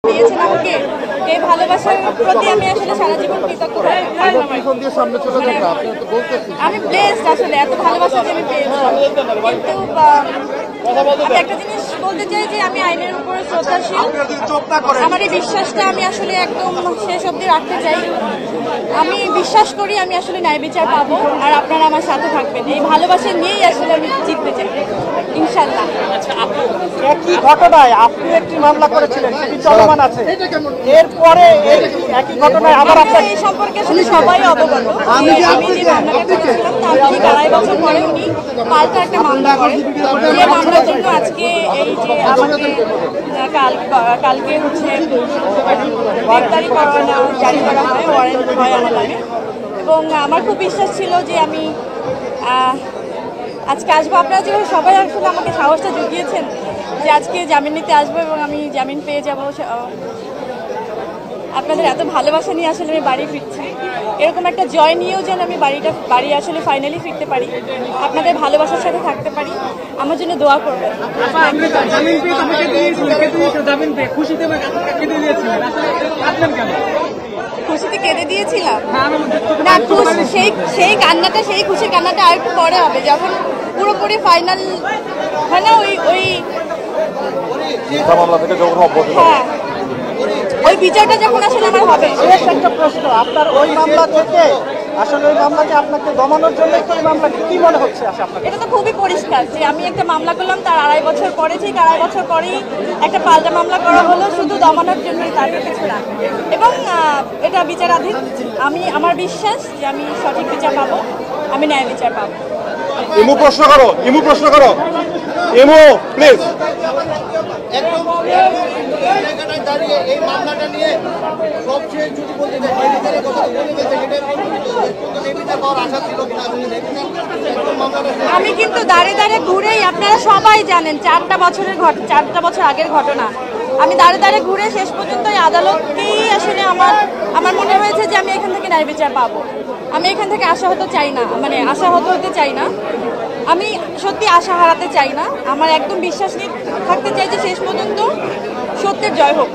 দিয়েছেন আমাকে এই ভালোবাসার প্রতি আমি আসলে সারা জীবন কৃতজ্ঞ আমি ব্লেসড আসলে এত ভালোবাসা যে আমি পেয়েছি কিন্তু আমি একটা জিনিস বলতে চাই যে আমি আইনের উপরে শ্রদ্ধাশীল আমার এই বিশ্বাসটা আমি আসলে একদম শেষ অবধি রাখতে চাই আমি বিশ্বাস করি আমি আসলে ন্যায় বিচার পাবো আর আপনারা আমার সাথে থাকবেন এই ভালোবাসা নিয়েই আসলে আমি জিততে চাই ইনশাল্লাহ। একই ঘটনায় আপনি একটি মামলা করেছিলেন সেটি চলমান আছে এরপরে একই ঘটনায় আবার আপনার এই সম্পর্কে আসলে সবাই অবগত আমি যে মামলাটা করেছিলাম তার ঠিক 2.5 বছর পরে উনি পাল্টা একটা মামলা করেন যে মামলার জন্য আজকে এই যে আমাকে কালকে হচ্ছে গ্রেফতারি পরোয়ানা জারি করা হয় ওয়ারেন্ট হয় আমার নামে এবং আমার খুব বিশ্বাস ছিল যে আমি আজকে আসবো আপনারা যেভাবে সবাই আসলে আমাকে সাহসটা জুগিয়েছেন যে আজকে জামিন নিতে আসবো এবং আমি জামিন পেয়ে যাবো আপনাদের এত ভালোবাসা নিয়ে আসলে আমি বাড়ি ফিরছি এরকম একটা জয় নিয়েও যেন আমি বাড়ি আসলে ফাইনালি ফিরতে পারি আপনাদের ভালোবাসার সাথে থাকতে পারি আমার জন্য দোয়া করবেন। খুশিতে কেঁদে দিয়েছিলাম না সেই কান্নাটা সেই খুশির কান্নাটা আর একটু পরে হবে যখন পুরোপুরি ফাইনাল হয় না ওই হ্যাঁ ওই বিচারটা যখন আসলে আমার হবে। একটা প্রশ্ন আপনার ওই মামলা থেকে আসলে ওই মামলাকে আপনাকে দমানোর জন্য এই মামলাকে কি মনে হচ্ছে আপনার? এটা তো খুবই পরিষ্কার যে আমি একটা মামলা করলাম তার 2.5 বছর পরে ঠিক 2.5 বছর পরেই একটা পাল্টা মামলা করা হলো শুধু দমানোর জন্যই তার কিছু না এবং এটা বিচারাধীন আমার বিশ্বাস যে আমি সঠিক বিচার পাবো আমি ন্যায় বিচার পাবো। ইমু প্রশ্ন করো ইমু প্লিজ এই মামলাটা নিয়ে সবচেয়ে যদি বলতে চাই কথা বলে গেছে আমি কিন্তু দাঁড়ে ঘুরেই আপনারা সবাই জানেন 4টা বছর আগের ঘটনা আমি দাঁড়ে ঘুরে শেষ পর্যন্ত আদালতকেই আসলে আমার মনে হয়েছে যে আমি এখান থেকে ন্যায় বিচার পাবো আমি এখান থেকে আশাহত চাই না আশাহত হতে চাই না আমি সত্যি আশা হারাতে চাই না আমার একদম বিশ্বাস নিয়ে থাকতে চাই যে শেষ পর্যন্ত সত্যের জয় হোক।